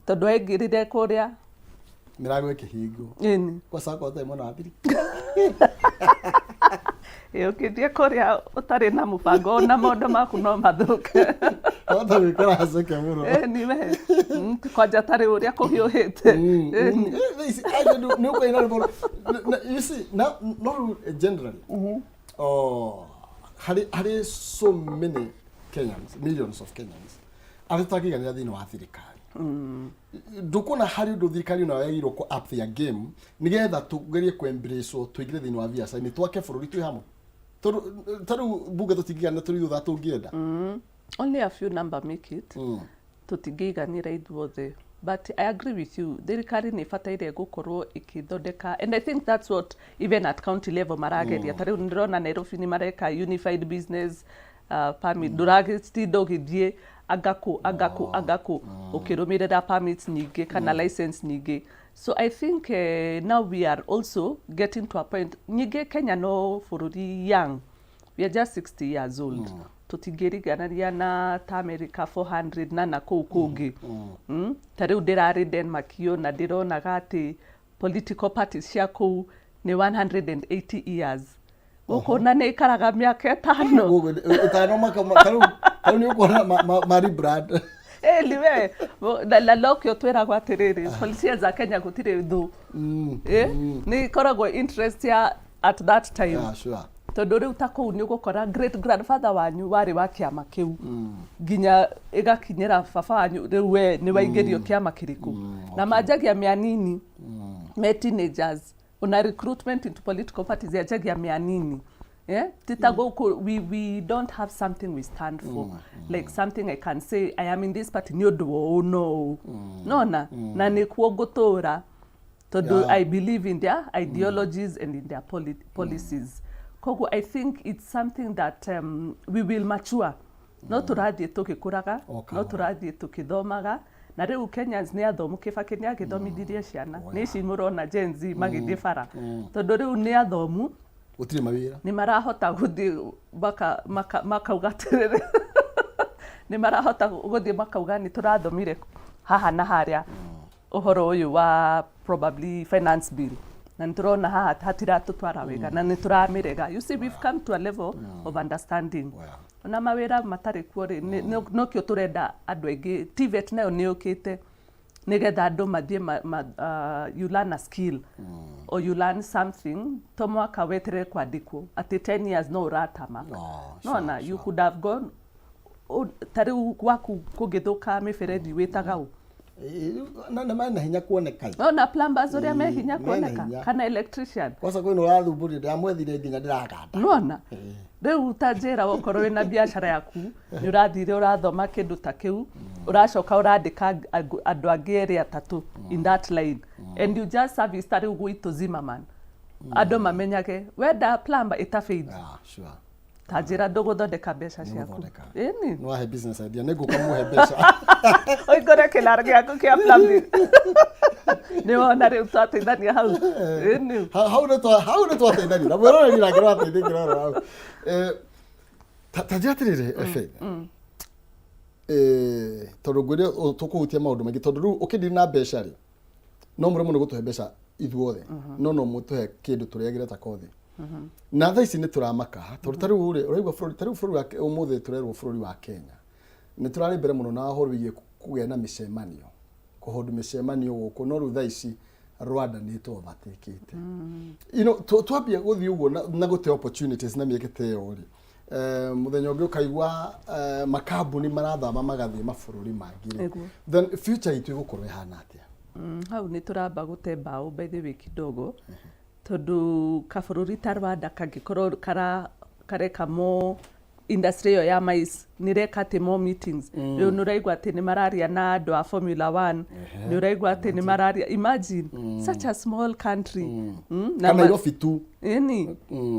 tondu aingirire kuria mirago ikihingo kwa sako ta mona athiri ukithie kuria utari na mubango na maundu maku no mathuke ota wikora haceke muno ni we kwanja tari uria kuhiuhite ni uko ina you see not generally hari so many Kenyans, millions of Kenyans aritakiganira thini wa thirikari ndukuna hari ndu thirikari no yagirwo ko up their game nigetha tugerie ku embrace tuigire thini wa biacara ni twake bururi twi hamwe taru buga tutigana turi thutha tungienda only a few number make it tutigiganira ithuothe but I agree with you thirikari ni fataire gukorwo ikithondeka and I think that's what even at county level marageria tari ndirona Nairobi ni mareka unified business permit duragitindo githie agaku ukirumirira permits nyingi kana license nyingi so I think now we are also getting to a point nyingi Kenya no bururi young we are just 60 years old tutingiriganaria na ta America 400 na kuu kungi tariu ndirari Denmark yo na ndirona gati political parties cia kuu ni 180 years ukona ni ikaraga miaka 5 utano maka ni ukona mari brad liwe la lokyo twera gwa tiriri policia za Kenya gutire thu ni koragwo interest ya at that time yeah sure tondu riu takou ni gukora great grandfather wanyu wari wa kiama kiu ginya igakinyira baba wanyu riu we ni waingirio kiama kiriku na majagia mianini me teenagers una recruitment into political parties ya jagia mianini titago we don't have something we stand for like something I can say I am in this party no na ni kuogotora tondu I believe in their ideologies and in their policies kogu I think it's something that we will mature no turathie tukikuraga no turathie tukithomaga na riu Kenyans ni athomu kibaki ni agithomithirie ciana ni ici murona Gen Z magithie bara tondu riu ni athomu utire mawira ni marahota guthie makauga tiriri ni marahota guthie makauga ni turathomire haha na haria uhoro uyu wa probably finance bill na nturona haha hatira tutwara wega na nituramirega you see we've come to a level of understanding na mawira matari kuori no kio turenda andu aingi TVET nayo ni ukite nigetha andu mathie you learn a skill or you learn something to mwaka wetere kwandikwo at 10 years no uratama no you could have gone tari waku kugithuka miferethi witagau na maana hinya kuoneka na plumbers uria me hinya kuoneka kana electrician kosa kwino urathuburi ndamwethire nginya ndiraganda nona riu utanjira wokorwo wina biashara yaku ni urathire urathoma kindu ta kiu uracoka urandika andu angi eri atatu in that line and you just service tari ugwito Zimmerman andu mamenyage wenda plumber itafeed sure tajira nduguthondeka mbeca ciaku ni no he business idea nego kamuhe mbeca oigore kilara giaku kia plumbing ni wona riu twateithania hau how no twateithania na mwero ni rakira twateithania hau tajira tirire efe tondu ngwire tukuhutia maundu maingi tondu riu ukithii na mbeca ri no mure muno gutuhe mbeca ithuothe no mutuhe kindu turiagire ta kothi na tha ici ni turamaka tondu tariu uraigwa bururi wa umuthi turerwo bururi wa Kenya ni turari mbere muno na horo wigie kugia na micemanio kuhondu micemanio guku no ru tha ici Rwanda nä tå batä kä te twambia gå thiä å guo na gå te opportunities na mä kä te yo rä må thenya å ngä å kaigua makambuni marathama magathiä mabå rå ri mangä then future itå ä gå korwo ihana atä hau nä tå ramba gå te mbaå by the way kidogo tondå kabå rå ri ta Rwanda kangä korwo kareka mo industry yo ya mais nä reka atä mo meetings rä u nä raigua atä nä mararia na andå a Formula 1 nä raigua atä nä mararia imagine such a small country kana Nairobi tu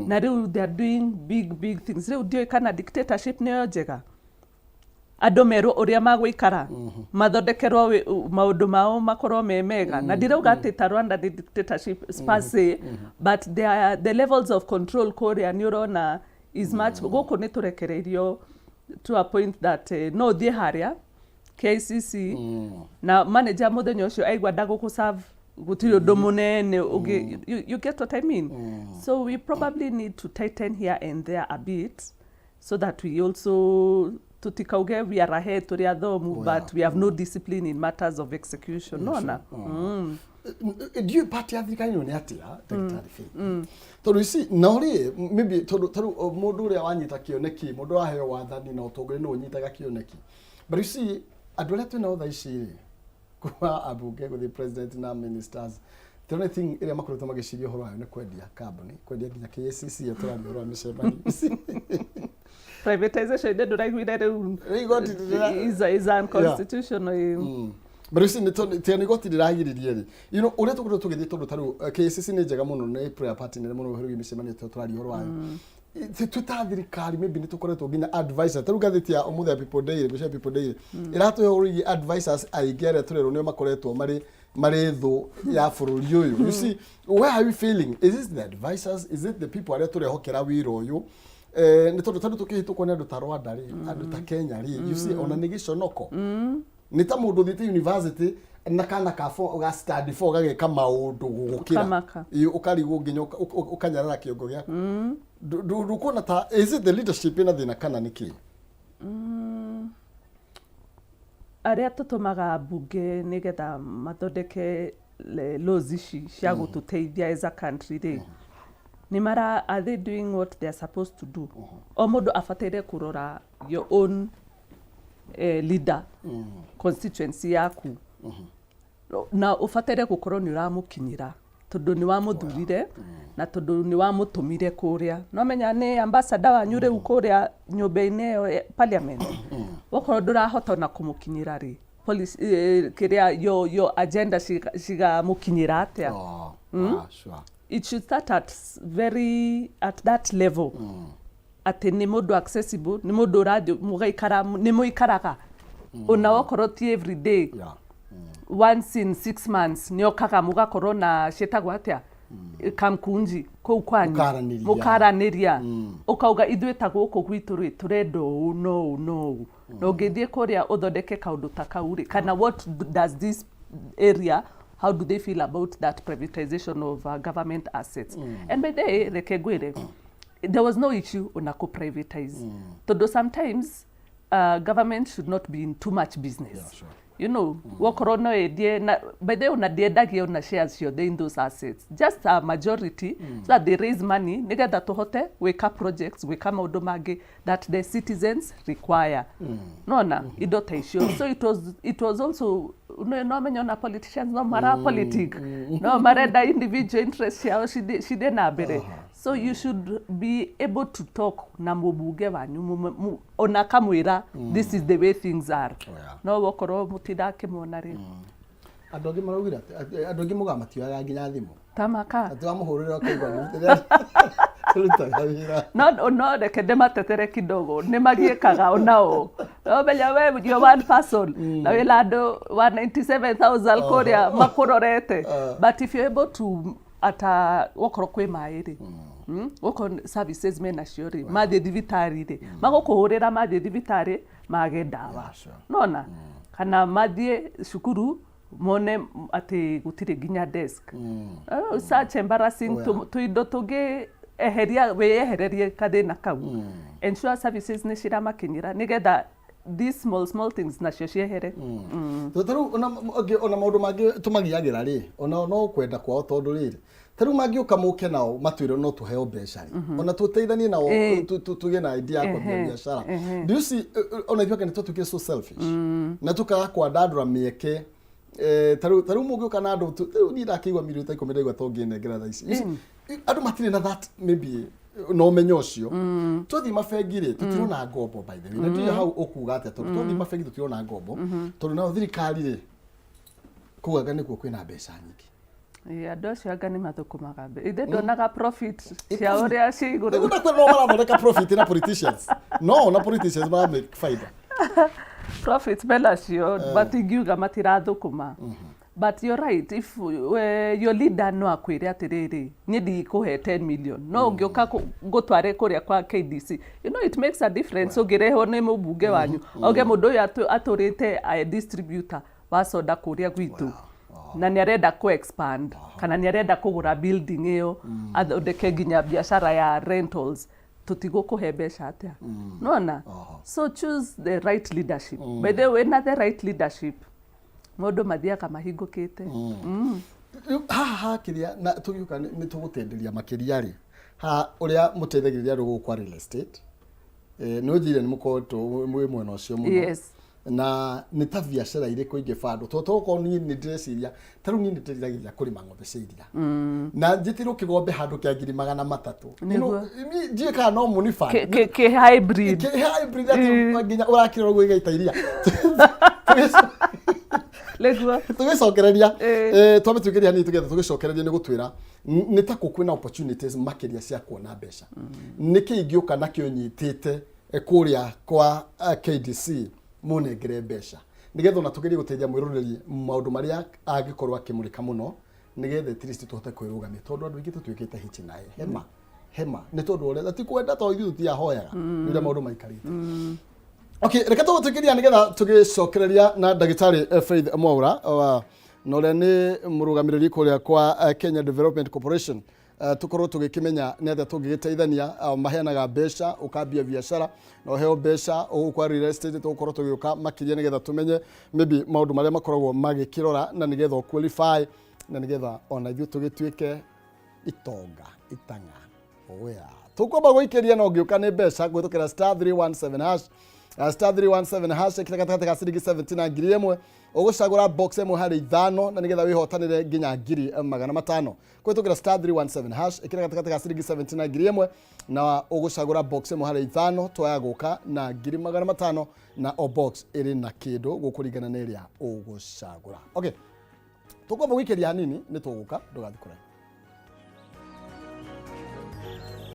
na rä u they are doing big things rä u ndiå kana dictatorship nä yo njega andå merwo å rä a magå ikara mathondekerwo maå ndå mao makorwo me mega na ndirauga atä ta Rwanda nä dictatorship per se but the levels of control kårä nä å rona is much gũkũ nĩ tũrekereirio to a point that no thiĩ harĩa KCC na manager mũthenya ũcio aigua ndagũkũ serve gũtirĩ ũndũ mũnene you get what I mean so we probably need to tighten here and there a bit so that we also tutikauge we are ahead tũrĩ athomu but we have no discipline in matters of execution nona ndiũ party ya thirikari nĩ atĩa ndagĩtarĩ Faith tondũ ici na ũrĩ maybe tondũ mũndũ ũrĩa wanyita kĩoneki mũndũ waheo wathani na ũtongoria nĩ ũnyitaga kĩoneki but you see andũ arĩa twĩnao thaa ici rĩ kwa ambunge gũthiĩ president na ministers the only thing ĩrĩa makoretwo magĩciria ũhoro wayo nĩ kwendia kambuni kwendia nginya KCC atũrani ũhoro wa mĩcemanio privatization nĩ ndũraiguire rĩu is unconstitutional but ici nĩ goti rĩragiririe rĩ ũrĩa tũkoretwo tũgĩthiĩ tondũ tarĩu KCC nĩ njega mũno nĩ prayer party nene mũno ũhoro wĩgiĩ mĩcemanio tũraria ũhoro wayo twĩta thirikari maybe nĩ tũkoretwo nginya advisor tarĩu ngathĩti ya ũmũthĩ ya People Daily Gũcia People Daily ĩratũhe ũhoro wĩgiĩ advisors aingĩ arĩa tũrerwo nĩo makoretwo marĩ thũ ya bũrũri ũyũ you see where are we feeling is this the advisors is it the people arĩa tũrehokera wĩra ũyũ nĩ tondũ tarĩu tũkĩhĩtũkwo nĩ andũ ta Rwanda rĩ andũ ta Kenya rĩ you see ona nĩ gĩconoko nĩ ta mũndũ thiĩte university na kana ka ga study for gageka maũndũ gũkĩra ũkarigwo nginya ũkanyarara kĩongo gĩaku ndũkuona ta is it the leadership ĩna thĩna kana nĩkĩ arĩa tũtũmaga mbunge nĩgetha mathondeke laws ici cia gũtũteithia as a country rĩ are they doing what they are supposed to do o mũndũ abataire kũrora your own leader constituency yaku na ũbataire gũkorwo nĩ ũramũkinyĩra tondũ nĩ wamũthurire na tondũ nĩ wamũtũmire kũrĩa no menya nĩ ambassador wanyu rĩu kũrĩa nyũmba-inĩ ĩyo parliament okorwo ndũrahota na kũmũkinyĩra rĩ policy kĩrĩa your agenda cigamũkinyĩra atĩa sure it should start at that level atĩ nĩ mũndũ accessible nĩ mũndũ ũrathiĩ mũgaikara nĩ mũikaraga ona okorwo ti every day once in 6 months nĩ okaga mũgakorwo na ciĩtagwo atĩa kamkunji kũu kwanyu mũkaranĩria ũkauga ithuĩ ta gũkũ gwitũ rĩ tũrenda ũũ no na ũngĩthiĩ kũrĩa ũthondeke kaũndũ ta kau rĩ kana what does this area how do they feel about that privatization of government assets and by the way reke ngwĩre there was no issue on a co-privatize tondũ sometimes government should not be in too much business sure. You know wokorwo no endie by the way ona ndiendagia ona shares ciothe in those assets just a majority so that they raise money nigetha tũhote gwĩka projects gwĩka maũndũ mangĩ that the citizens require nona indo ta icio so it was also no menya na politicians no mara politic no marenda individual interest ciao cide na mbere so you should be able to talk na mũmbunge wanyu ona kamwĩra this is the way things are no wokorwo mũtinda kĩmona rĩ andũ angĩ maraugire andũ angĩ mũga matioyaga nginya thimũ tamaka atwamũhũrĩra ũkaigua no reke ndĩmatetere kidogo nĩ magiĩkaga onao no menya we you're one person na wĩna andũ 197,000 kũrĩa makũrorete but if you're able to ata wokorwo kwĩ maĩ rĩ wokorwo services mena cio rĩ mathiĩ thibitarĩ rĩ magũkũhũrĩra mathiĩ thibitarĩ mage ndawa nona kana mathiĩ cukuru mone atĩ gũtirĩ nginya desk such embarrassing tũindo tũngĩ wĩyehererie kathĩna kau ensure services nĩ ciramakinyĩra nĩgetha these small things nacio ciehere. Taru ona maundu mangi tumagiagira ri ona no kwenda kwao tondu riri taru mangiuka muke nao matwire no tuheo mbeca ona tuteithanie nao tuge na idea ya kwambia biashara. Do you see ona ithuka ni tutuke so selfish na tukaga kwa dadura mieke taru mugiuka na andu ni ndakigwa miri utaikomererwa tonginengera tha ici andu matire na that maybe no menyo ucio tuthi mabengire tutirona ngombo by the way na ndiyo hau ukuga ati tuthi mabengi tutirona ngombo tondu na thirikari ri kugaga nikuo kwina mbeca nyingi andu acio anga ni mathukumaga ithe ndonaga profit cia uria ci iguru niguo nakwe no marathondeka profit na politicians no na politicians mara make faida profit menacio batingiuga matirathukuma. But you're right, if your leader no akwire atiriri nyidi kuhe 10 million no ngioka gutware kuria kwa KDC, you know it makes a difference. Ugireho ni mubunge wanyu oge mundu uyu aturite a distributor wa soda kuria gwitu na ni arenda ku expand kana ni arenda kugura building iyo athondeke nginya biashara ya rentals, tutigukuhe mbeca atia nona. So choose the right leadership. By the way, na the right leadership mundu mathiaga mahingukite ha kiria na tugiuka ni tugutenderia makiria ri ha uria muteithagiriria rugo kwa real estate no njire ni mukoto mwe mwena ucio muno. Yes. Na ni ta biashara ire ko ingefando totoko ni ndreciria taru ni ndetiragiria kurima ng'ombe cia iria na njitiro kigombe handu kia 300 no njie ka no muni fa ke hybrid ati nginya urakira gwe gaita iria legwa tugicokereria twamitukiria ni tugetha tugicokereria ni gutwira ni ta kukwina opportunities makiria cia kuona mbeca niki ingiuka nakio nyitite kuria kwa KDC munengere mbeca nigetha ona tugerie guteithia mwiroreri maundu maria angikorwa akimurika muno nigetha at least tuhote kwirugamia tondu andu ingi tutwikite hichi naye hema ni tondu uria ti kwenda to ithu ti ahoyaga ni maundu maikarite. Okay, reka tugutukiria nigetha tugicokereria na ndagitari Faith Mwaura no ria ni murugamiriri kuria kwa Kenya Development Corporation. Tukorwo tugikimenya ni atia tungigiteithania maheanaga mbeca ukambia biashara no heo mbeca ugukwa real estate tukorwo tugiuka makiria nigetha tumenye maybe maundu maria makoragwo magikirora na nigetha qualify na nigetha ona ithu tugituike itonga itanga oya tukwamba guikiria no ngiuka ni mbeca gwitukira *317# *317# kitakataka ka ciringi 17 na ngiri imwe ugucagura box imwe hari 5 na nigetha wihotanire nginya ngiri 500 kwitukira *317# kitakataka ka ciringi 17 na ngiri imwe na ugucagura box imwe hari 5 twaya guka na ngiri 500 na o box iri na kindu gukuringana na iria ugucagura. Okay, tukwamba guikiria hanini ni tuguka ndugathikura.